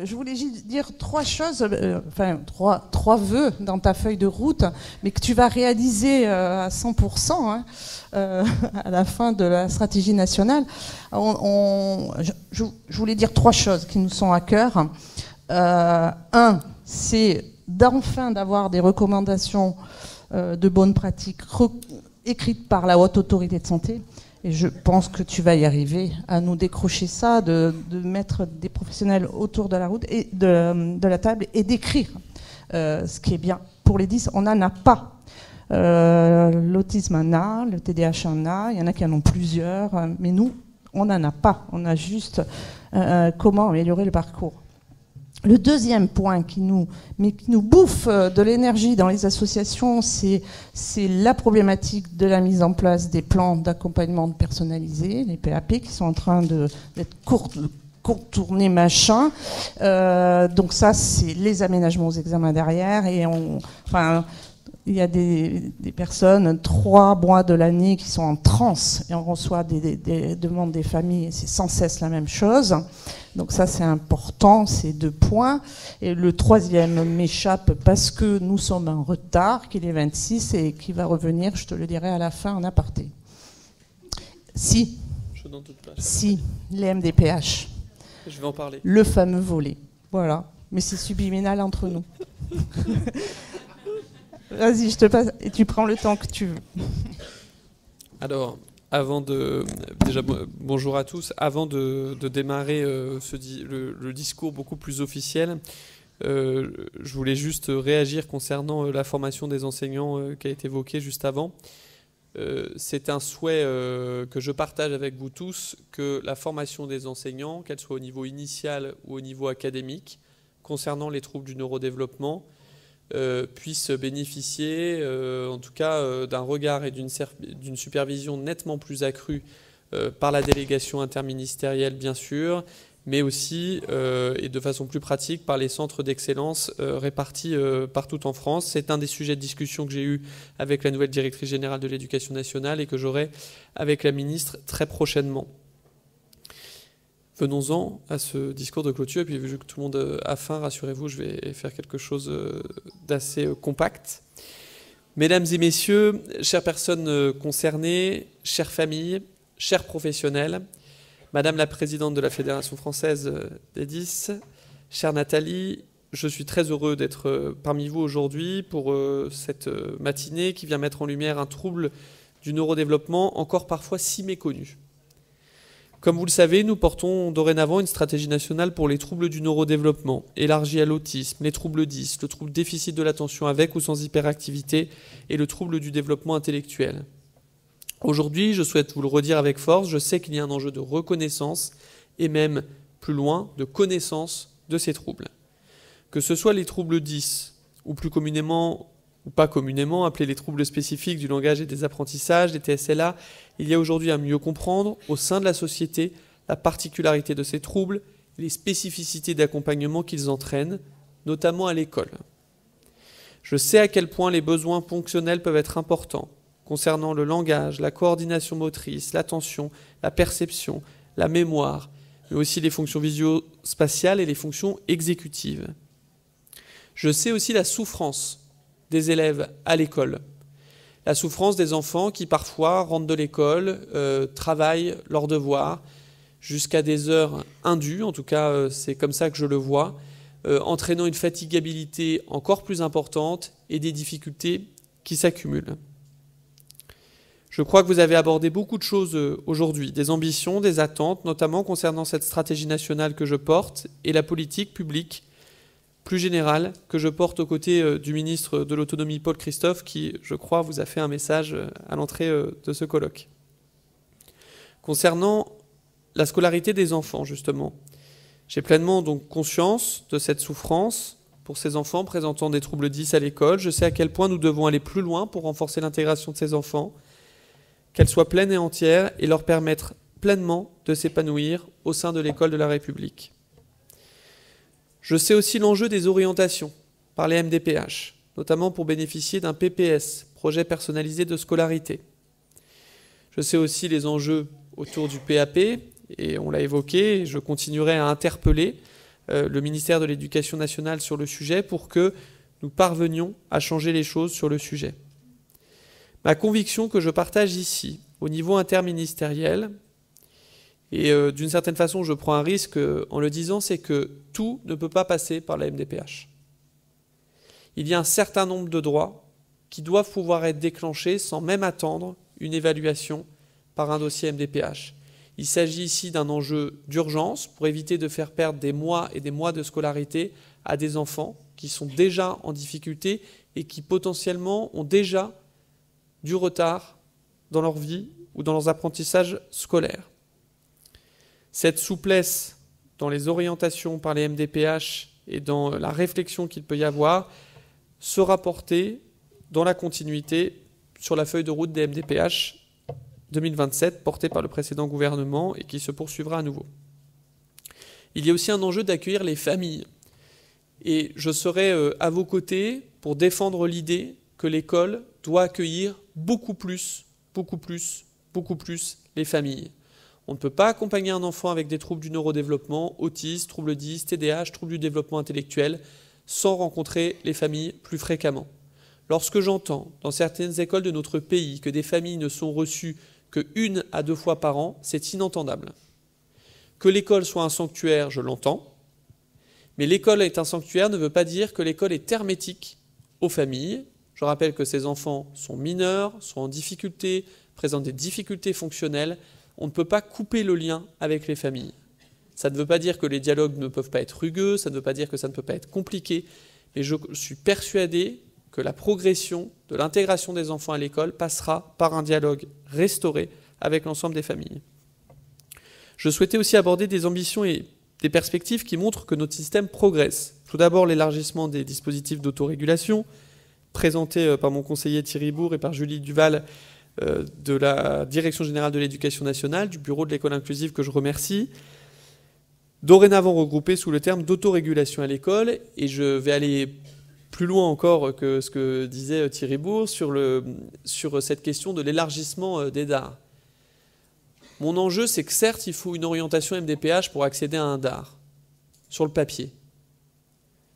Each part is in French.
je voulais juste dire trois choses, enfin trois vœux dans ta feuille de route, mais que tu vas réaliser à 100% hein, à la fin de la stratégie nationale. Je voulais dire trois choses qui nous sont à cœur. Un, c'est d'enfin d'avoir des recommandations de bonnes pratiques écrites par la Haute Autorité de Santé. Et je pense que tu vas y arriver à nous décrocher ça, de mettre des professionnels autour de la route et de la table et d'écrire ce qui est bien. Pour les 10, on n'en a pas. L'autisme en a, le TDAH en a, il y en a qui en ont plusieurs, mais nous, on n'en a pas. On a juste comment améliorer le parcours. Le deuxième point qui nous bouffe de l'énergie dans les associations, c'est la problématique de la mise en place des plans d'accompagnement personnalisés, les PAP, qui sont en train d'être contournés machin. Donc ça, c'est les aménagements aux examens derrière. Et il y a des personnes, 3 mois de l'année, qui sont en transe et on reçoit des demandes des familles et c'est sans cesse la même chose. Donc ça, c'est important, ces 2 points. Et le troisième m'échappe parce que nous sommes en retard, qu'il est 26 et qui va revenir, je te le dirai à la fin en aparté. Si, les MDPH. Je vais en parler. Le fameux volet. Voilà. Mais c'est subliminal entre nous. Vas-y, je te passe et tu prends le temps que tu veux. Alors, déjà, bonjour à tous. Avant de démarrer le discours beaucoup plus officiel, je voulais juste réagir concernant la formation des enseignants qui a été évoquée juste avant. C'est un souhait que je partage avec vous tous, que la formation des enseignants, qu'elle soit au niveau initial ou au niveau académique, concernant les troubles du neurodéveloppement, puissent bénéficier, en tout cas, d'un regard et d'une supervision nettement plus accrue par la délégation interministérielle, bien sûr, mais aussi, et de façon plus pratique, par les centres d'excellence répartis partout en France. C'est un des sujets de discussion que j'ai eu avec la nouvelle directrice générale de l'Éducation nationale et que j'aurai avec la ministre très prochainement. Venons-en à ce discours de clôture, et puis vu que tout le monde a faim, rassurez-vous, je vais faire quelque chose d'assez compact. Mesdames et messieurs, chères personnes concernées, chères familles, chers professionnels, Madame la Présidente de la Fédération française des 10, chère Nathalie, je suis très heureux d'être parmi vous aujourd'hui pour cette matinée qui vient mettre en lumière un trouble du neurodéveloppement encore parfois si méconnu. Comme vous le savez, nous portons dorénavant une stratégie nationale pour les troubles du neurodéveloppement, élargie à l'autisme, les troubles 10, le trouble déficit de l'attention avec ou sans hyperactivité et le trouble du développement intellectuel. Aujourd'hui, je souhaite vous le redire avec force, je sais qu'il y a un enjeu de reconnaissance et même, plus loin, de connaissance de ces troubles. Que ce soit les troubles 10, ou plus communément ou pas communément appelés les troubles spécifiques du langage et des apprentissages, les TSLA, il y a aujourd'hui à mieux comprendre, au sein de la société, la particularité de ces troubles et les spécificités d'accompagnement qu'ils entraînent, notamment à l'école. Je sais à quel point les besoins fonctionnels peuvent être importants, concernant le langage, la coordination motrice, l'attention, la perception, la mémoire, mais aussi les fonctions visio-spatiales et les fonctions exécutives. Je sais aussi la souffrance des élèves à l'école, la souffrance des enfants qui parfois rentrent de l'école, travaillent leurs devoirs jusqu'à des heures indues, en tout cas c'est comme ça que je le vois, entraînant une fatigabilité encore plus importante et des difficultés qui s'accumulent. Je crois que vous avez abordé beaucoup de choses aujourd'hui, des ambitions, des attentes, notamment concernant cette stratégie nationale que je porte et la politique publique plus générale que je porte aux côtés du ministre de l'Autonomie, Paul Christophe, qui, je crois, vous a fait un message à l'entrée de ce colloque. Concernant la scolarité des enfants, justement, j'ai pleinement donc conscience de cette souffrance pour ces enfants présentant des troubles 10 à l'école. Je sais à quel point nous devons aller plus loin pour renforcer l'intégration de ces enfants, qu'elle soit pleine et entière et leur permettre pleinement de s'épanouir au sein de l'école de la République. Je sais aussi l'enjeu des orientations par les MDPH, notamment pour bénéficier d'un PPS, projet personnalisé de scolarité. Je sais aussi les enjeux autour du PAP, et on l'a évoqué, et je continuerai à interpeller le ministère de l'Éducation nationale sur le sujet pour que nous parvenions à changer les choses sur le sujet. Ma conviction que je partage ici, au niveau interministériel, et d'une certaine façon je prends un risque en le disant, c'est que tout ne peut pas passer par la MDPH. Il y a un certain nombre de droits qui doivent pouvoir être déclenchés sans même attendre une évaluation par un dossier MDPH. Il s'agit ici d'un enjeu d'urgence pour éviter de faire perdre des mois et des mois de scolarité à des enfants qui sont déjà en difficulté et qui potentiellement ont déjà du retard dans leur vie ou dans leurs apprentissages scolaires. Cette souplesse dans les orientations par les MDPH et dans la réflexion qu'il peut y avoir sera portée dans la continuité sur la feuille de route des MDPH 2027, portée par le précédent gouvernement et qui se poursuivra à nouveau. Il y a aussi un enjeu d'accueillir les familles. Et je serai à vos côtés pour défendre l'idée que l'école doit accueillir beaucoup plus les familles. On ne peut pas accompagner un enfant avec des troubles du neurodéveloppement, autisme, troubles 10, TDAH, troubles du développement intellectuel, sans rencontrer les familles plus fréquemment. Lorsque j'entends dans certaines écoles de notre pays que des familles ne sont reçues que 1 à 2 fois par an, c'est inentendable. Que l'école soit un sanctuaire, je l'entends, mais l'école est un sanctuaire ne veut pas dire que l'école est hermétique aux familles. Je rappelle que ces enfants sont mineurs, sont en difficulté, présentent des difficultés fonctionnelles. On ne peut pas couper le lien avec les familles. Ça ne veut pas dire que les dialogues ne peuvent pas être rugueux, ça ne veut pas dire que ça ne peut pas être compliqué, mais je suis persuadé que la progression de l'intégration des enfants à l'école passera par un dialogue restauré avec l'ensemble des familles. Je souhaitais aussi aborder des ambitions et des perspectives qui montrent que notre système progresse. Tout d'abord, l'élargissement des dispositifs d'autorégulation, présenté par mon conseiller Thierry Bourg et par Julie Duval de la Direction générale de l'éducation nationale, du bureau de l'école inclusive que je remercie, dorénavant regroupé sous le terme d'autorégulation à l'école, et je vais aller plus loin encore que ce que disait Thierry Bourg sur cette question de l'élargissement des DAR. Mon enjeu, c'est que certes, il faut une orientation MDPH pour accéder à un DAR, sur le papier.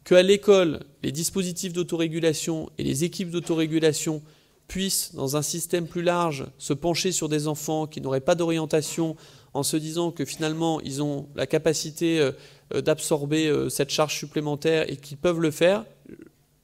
Qu'à l'école, les dispositifs d'autorégulation et les équipes d'autorégulation puissent, dans un système plus large, se pencher sur des enfants qui n'auraient pas d'orientation en se disant que finalement, ils ont la capacité d'absorber cette charge supplémentaire et qu'ils peuvent le faire.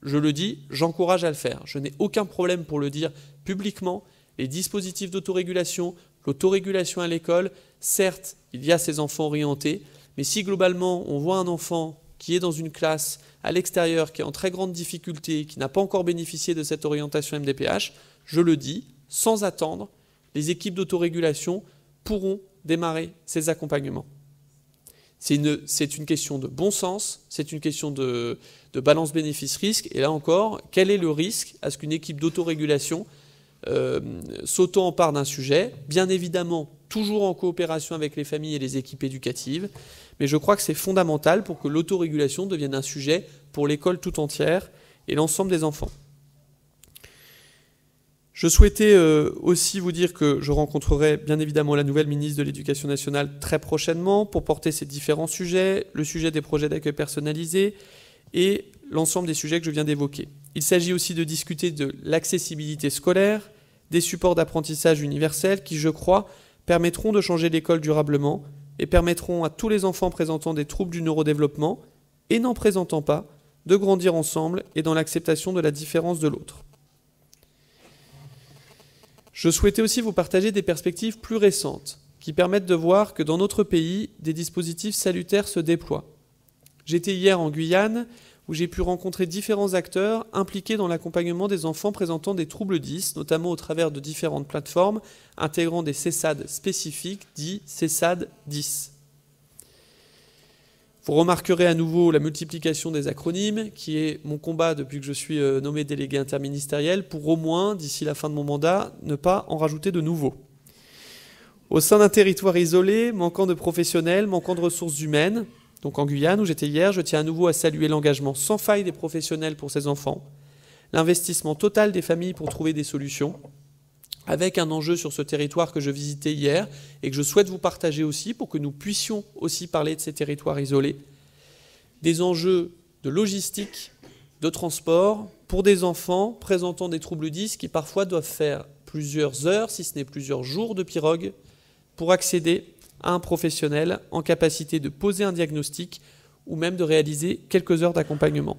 Je le dis, j'encourage à le faire. Je n'ai aucun problème pour le dire publiquement. Les dispositifs d'autorégulation, l'autorégulation à l'école, certes, il y a ces enfants orientés, mais si globalement on voit un enfant qui est dans une classe à l'extérieur, qui est en très grande difficulté, qui n'a pas encore bénéficié de cette orientation MDPH, je le dis, sans attendre, les équipes d'autorégulation pourront démarrer ces accompagnements. C'est une question de bon sens, c'est une question de balance bénéfice-risque, et là encore, quel est le risque à ce qu'une équipe d'autorégulation s'auto-empare d'un sujet, bien évidemment toujours en coopération avec les familles et les équipes éducatives, mais je crois que c'est fondamental pour que l'autorégulation devienne un sujet pour l'école tout entière et l'ensemble des enfants. Je souhaitais aussi vous dire que je rencontrerai bien évidemment la nouvelle ministre de l'Éducation nationale très prochainement pour porter ces différents sujets, le sujet des projets d'accueil personnalisés et l'ensemble des sujets que je viens d'évoquer. Il s'agit aussi de discuter de l'accessibilité scolaire, des supports d'apprentissage universels qui, je crois, permettront de changer l'école durablement et permettront à tous les enfants présentant des troubles du neurodéveloppement et n'en présentant pas de grandir ensemble et dans l'acceptation de la différence de l'autre. Je souhaitais aussi vous partager des perspectives plus récentes qui permettent de voir que dans notre pays, des dispositifs salutaires se déploient. J'étais hier en Guyane où j'ai pu rencontrer différents acteurs impliqués dans l'accompagnement des enfants présentant des troubles 10, notamment au travers de différentes plateformes intégrant des CESAD spécifiques, dits CESAD 10. Vous remarquerez à nouveau la multiplication des acronymes, qui est mon combat depuis que je suis nommé délégué interministériel, pour au moins, d'ici la fin de mon mandat, ne pas en rajouter de nouveaux. Au sein d'un territoire isolé, manquant de professionnels, manquant de ressources humaines, donc en Guyane, où j'étais hier, je tiens à nouveau à saluer l'engagement sans faille des professionnels pour ces enfants, l'investissement total des familles pour trouver des solutions, avec un enjeu sur ce territoire que je visitais hier et que je souhaite vous partager aussi pour que nous puissions aussi parler de ces territoires isolés. des enjeux de logistique, de transport, pour des enfants présentant des troubles 10 qui parfois doivent faire plusieurs heures, si ce n'est plusieurs jours de pirogue, pour accéder à un professionnel en capacité de poser un diagnostic ou même de réaliser quelques heures d'accompagnement.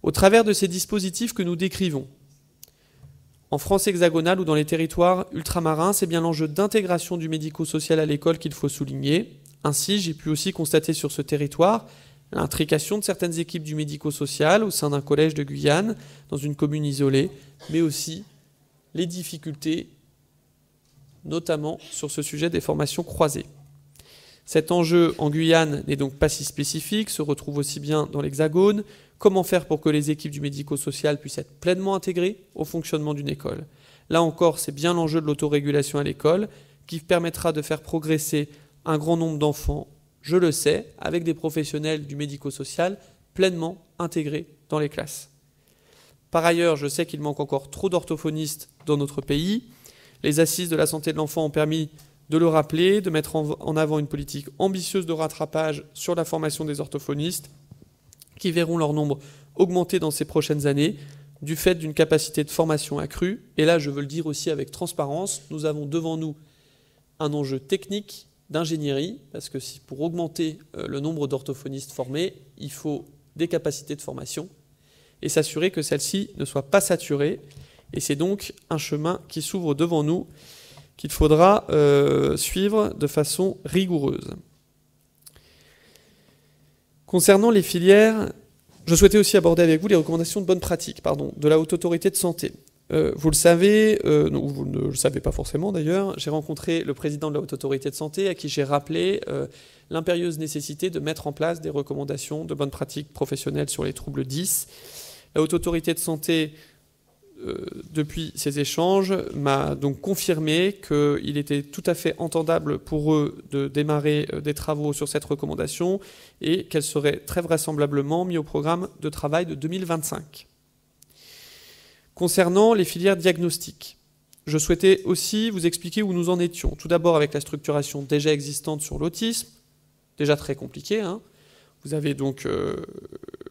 Au travers de ces dispositifs que nous décrivons, en France hexagonale ou dans les territoires ultramarins, c'est bien l'enjeu d'intégration du médico-social à l'école qu'il faut souligner. Ainsi, j'ai pu aussi constater sur ce territoire l'intrication de certaines équipes du médico-social au sein d'un collège de Guyane, dans une commune isolée, mais aussi les difficultés, notamment sur ce sujet des formations croisées. Cet enjeu en Guyane n'est donc pas si spécifique, se retrouve aussi bien dans l'Hexagone. Comment faire pour que les équipes du médico-social puissent être pleinement intégrées au fonctionnement d'une école? Là encore, c'est bien l'enjeu de l'autorégulation à l'école qui permettra de faire progresser un grand nombre d'enfants, je le sais, avec des professionnels du médico-social pleinement intégrés dans les classes. Par ailleurs, je sais qu'il manque encore trop d'orthophonistes dans notre pays. Les assises de la santé de l'enfant ont permis de le rappeler, de mettre en avant une politique ambitieuse de rattrapage sur la formation des orthophonistes qui verront leur nombre augmenter dans ces prochaines années du fait d'une capacité de formation accrue. Et là, je veux le dire aussi avec transparence, nous avons devant nous un enjeu technique d'ingénierie, parce que si pour augmenter le nombre d'orthophonistes formés, il faut des capacités de formation et s'assurer que celles-ci ne soient pas saturées. Et c'est donc un chemin qui s'ouvre devant nous qu'il faudra suivre de façon rigoureuse. Concernant les filières, je souhaitais aussi aborder avec vous les recommandations de bonne pratique de la Haute Autorité de Santé. Vous le savez, ou vous ne le savez pas forcément d'ailleurs, j'ai rencontré le président de la Haute Autorité de Santé à qui j'ai rappelé l'impérieuse nécessité de mettre en place des recommandations de bonne pratique professionnelle sur les troubles 10. La Haute Autorité de Santé, depuis ces échanges, m'a donc confirmé qu'il était tout à fait entendable pour eux de démarrer des travaux sur cette recommandation et qu'elle serait très vraisemblablement mise au programme de travail de 2025. Concernant les filières diagnostiques, je souhaitais aussi vous expliquer où nous en étions. Tout d'abord avec la structuration déjà existante sur l'autisme, déjà très compliquée. Vous avez donc,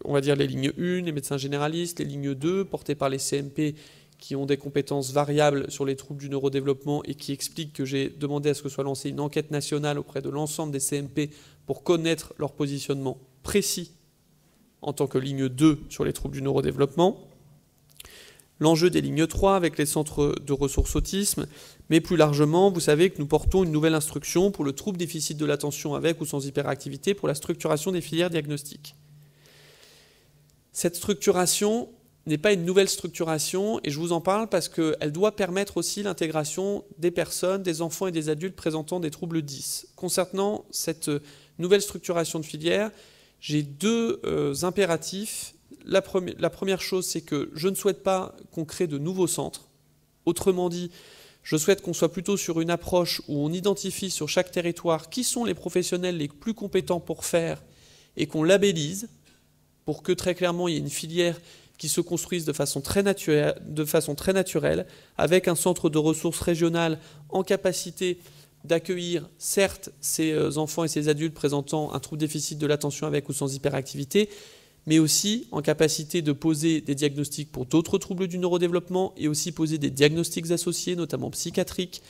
on va dire, les lignes 1, les médecins généralistes, les lignes 2, portées par les CMP qui ont des compétences variables sur les troubles du neurodéveloppement et qui expliquent que j'ai demandé à ce que soit lancée une enquête nationale auprès de l'ensemble des CMP pour connaître leur positionnement précis en tant que ligne 2 sur les troubles du neurodéveloppement. L'enjeu des lignes 3 avec les centres de ressources autisme, mais plus largement, vous savez que nous portons une nouvelle instruction pour le trouble déficit de l'attention avec ou sans hyperactivité pour la structuration des filières diagnostiques. Cette structuration n'est pas une nouvelle structuration et je vous en parle parce qu'elle doit permettre aussi l'intégration des personnes, des enfants et des adultes présentant des troubles 10. Concernant cette nouvelle structuration de filière, j'ai deux impératifs. La première chose, c'est que je ne souhaite pas qu'on crée de nouveaux centres. Autrement dit, je souhaite qu'on soit plutôt sur une approche où on identifie sur chaque territoire qui sont les professionnels les plus compétents pour faire et qu'on labellise pour que très clairement il y ait une filière qui se construise de façon très naturelle avec un centre de ressources régionales en capacité d'accueillir certes ces enfants et ces adultes présentant un trouble déficit de l'attention avec ou sans hyperactivité, mais aussi en capacité de poser des diagnostics pour d'autres troubles du neurodéveloppement et aussi poser des diagnostics associés, notamment psychiatriques,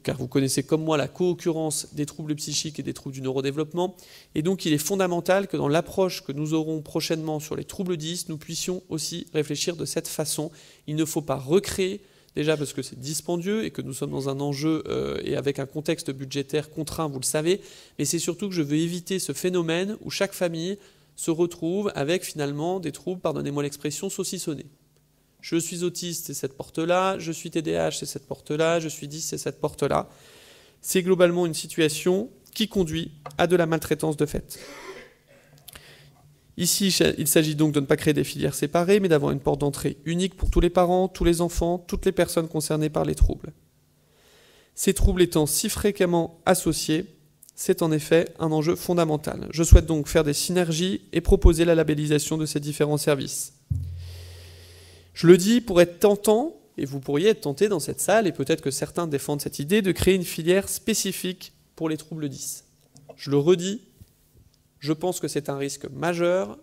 car vous connaissez comme moi la co-occurrence des troubles psychiques et des troubles du neurodéveloppement. Et donc il est fondamental que dans l'approche que nous aurons prochainement sur les troubles 10, nous puissions aussi réfléchir de cette façon. Il ne faut pas recréer, déjà parce que c'est dispendieux et que nous sommes dans un enjeu et avec un contexte budgétaire contraint, vous le savez, mais c'est surtout que je veux éviter ce phénomène où chaque famille se retrouve avec finalement des troubles, pardonnez-moi l'expression, saucissonnés. Je suis autiste, c'est cette porte-là, je suis TDAH, c'est cette porte-là, je suis 10, c'est cette porte-là. C'est globalement une situation qui conduit à de la maltraitance de fait. Ici, il s'agit donc de ne pas créer des filières séparées, mais d'avoir une porte d'entrée unique pour tous les parents, tous les enfants, toutes les personnes concernées par les troubles. Ces troubles étant si fréquemment associés, c'est en effet un enjeu fondamental. Je souhaite donc faire des synergies et proposer la labellisation de ces différents services. Je le dis pour être tentant, et vous pourriez être tenté dans cette salle, et peut-être que certains défendent cette idée, de créer une filière spécifique pour les troubles 10. Je le redis, Je pense que c'est un risque majeur.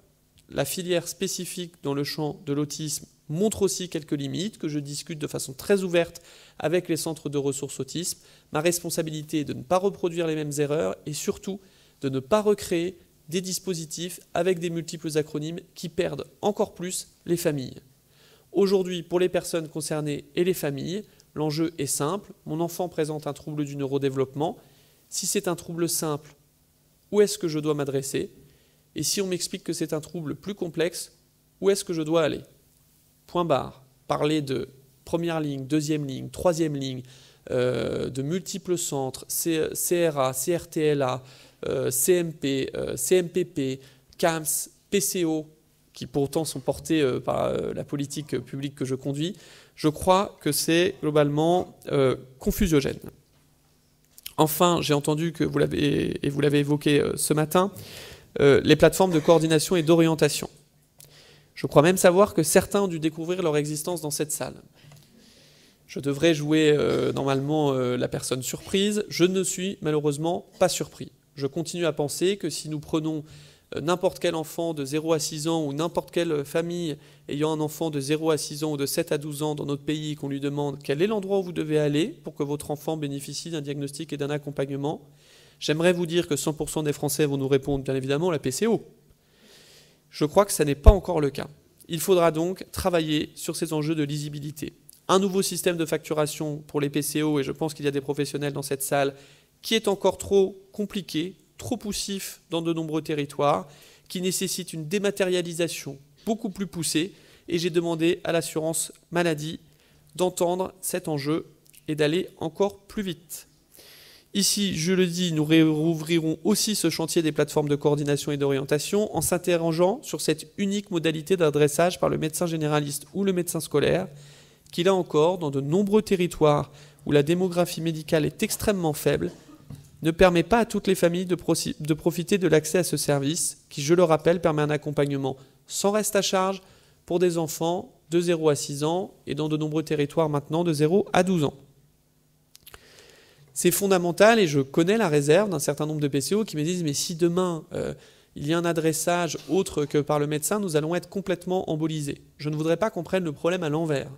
La filière spécifique dans le champ de l'autisme montre aussi quelques limites que je discute de façon très ouverte avec les centres de ressources autisme. Ma responsabilité est de ne pas reproduire les mêmes erreurs et surtout de ne pas recréer des dispositifs avec des multiples acronymes qui perdent encore plus les familles. Aujourd'hui, pour les personnes concernées et les familles, l'enjeu est simple. Mon enfant présente un trouble du neurodéveloppement. Si c'est un trouble simple, où est-ce que je dois m'adresser? Et si on m'explique que c'est un trouble plus complexe, où est-ce que je dois aller? Point barre. Parler de première ligne, deuxième ligne, troisième ligne, de multiples centres, CRA, CRTLA, CMP, CMPP, CAMS, PCO, qui pourtant sont portés par la politique publique que je conduis, je crois que c'est globalement confusiogène. Enfin, j'ai entendu que vous l'avez évoqué ce matin, les plateformes de coordination et d'orientation. Je crois même savoir que certains ont dû découvrir leur existence dans cette salle. Je devrais jouer normalement la personne surprise. Je ne suis malheureusement pas surpris. Je continue à penser que si nous prenons n'importe quel enfant de 0 à 6 ans ou n'importe quelle famille ayant un enfant de 0 à 6 ans ou de 7 à 12 ans dans notre pays et qu'on lui demande quel est l'endroit où vous devez aller pour que votre enfant bénéficie d'un diagnostic et d'un accompagnement, j'aimerais vous dire que 100% des Français vont nous répondre bien évidemment la PCO. Je crois que ça n'est pas encore le cas. Il faudra donc travailler sur ces enjeux de lisibilité. Un nouveau système de facturation pour les PCO, et je pense qu'il y a des professionnels dans cette salle, qui est encore trop compliqué, trop poussif dans de nombreux territoires, qui nécessite une dématérialisation beaucoup plus poussée, et j'ai demandé à l'assurance maladie d'entendre cet enjeu et d'aller encore plus vite. Ici, je le dis, nous rouvrirons aussi ce chantier des plateformes de coordination et d'orientation en s'interrogeant sur cette unique modalité d'adressage par le médecin généraliste ou le médecin scolaire, qui là encore, dans de nombreux territoires où la démographie médicale est extrêmement faible, ne permet pas à toutes les familles de profiter de l'accès à ce service qui, je le rappelle, permet un accompagnement sans reste à charge pour des enfants de 0 à 6 ans et dans de nombreux territoires maintenant de 0 à 12 ans. C'est fondamental et je connais la réserve d'un certain nombre de PCO qui me disent « mais si demain il y a un adressage autre que par le médecin, nous allons être complètement embolisés ». Je ne voudrais pas qu'on prenne le problème à l'envers.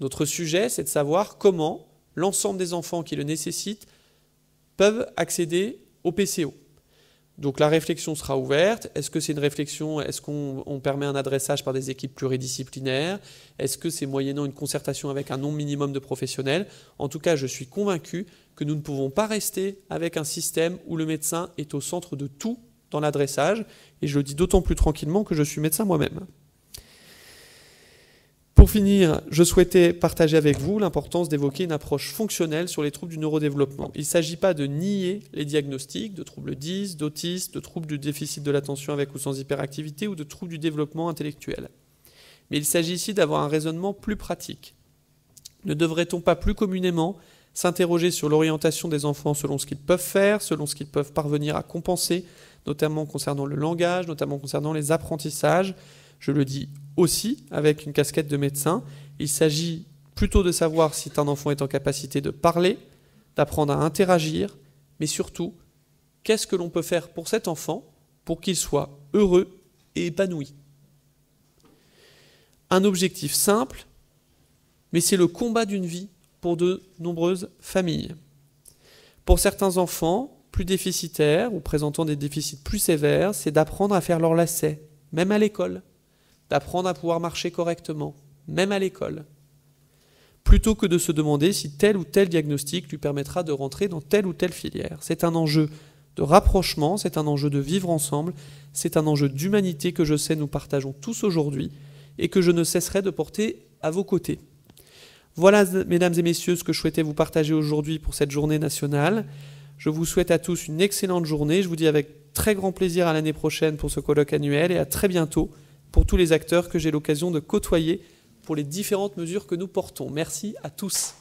Notre sujet, c'est de savoir comment l'ensemble des enfants qui le nécessitent peuvent accéder au PCO. Donc la réflexion sera ouverte. Est-ce que c'est une réflexion, est-ce qu'on permet un adressage par des équipes pluridisciplinaires? Est-ce que c'est moyennant une concertation avec un nombre minimum de professionnels? En tout cas, je suis convaincu que nous ne pouvons pas rester avec un système où le médecin est au centre de tout dans l'adressage. Et je le dis d'autant plus tranquillement que je suis médecin moi-même. Pour finir, je souhaitais partager avec vous l'importance d'évoquer une approche fonctionnelle sur les troubles du neurodéveloppement. Il ne s'agit pas de nier les diagnostics de troubles 10, d'autisme, de troubles du déficit de l'attention avec ou sans hyperactivité ou de troubles du développement intellectuel. Mais il s'agit ici d'avoir un raisonnement plus pratique. Ne devrait-on pas plus communément s'interroger sur l'orientation des enfants selon ce qu'ils peuvent faire, selon ce qu'ils peuvent parvenir à compenser, notamment concernant le langage, notamment concernant les apprentissages? Je le dis aussi avec une casquette de médecin, il s'agit plutôt de savoir si un enfant est en capacité de parler, d'apprendre à interagir, mais surtout, qu'est-ce que l'on peut faire pour cet enfant pour qu'il soit heureux et épanoui. Un objectif simple, mais c'est le combat d'une vie pour de nombreuses familles. Pour certains enfants plus déficitaires ou présentant des déficits plus sévères, c'est d'apprendre à faire leurs lacets, même à l'école, d'apprendre à pouvoir marcher correctement, même à l'école, plutôt que de se demander si tel ou tel diagnostic lui permettra de rentrer dans telle ou telle filière. C'est un enjeu de rapprochement, c'est un enjeu de vivre ensemble, c'est un enjeu d'humanité que je sais nous partageons tous aujourd'hui et que je ne cesserai de porter à vos côtés. Voilà, mesdames et messieurs, ce que je souhaitais vous partager aujourd'hui pour cette journée nationale. Je vous souhaite à tous une excellente journée. Je vous dis avec très grand plaisir à l'année prochaine pour ce colloque annuel et à très bientôt pour tous les acteurs que j'ai l'occasion de côtoyer pour les différentes mesures que nous portons. Merci à tous.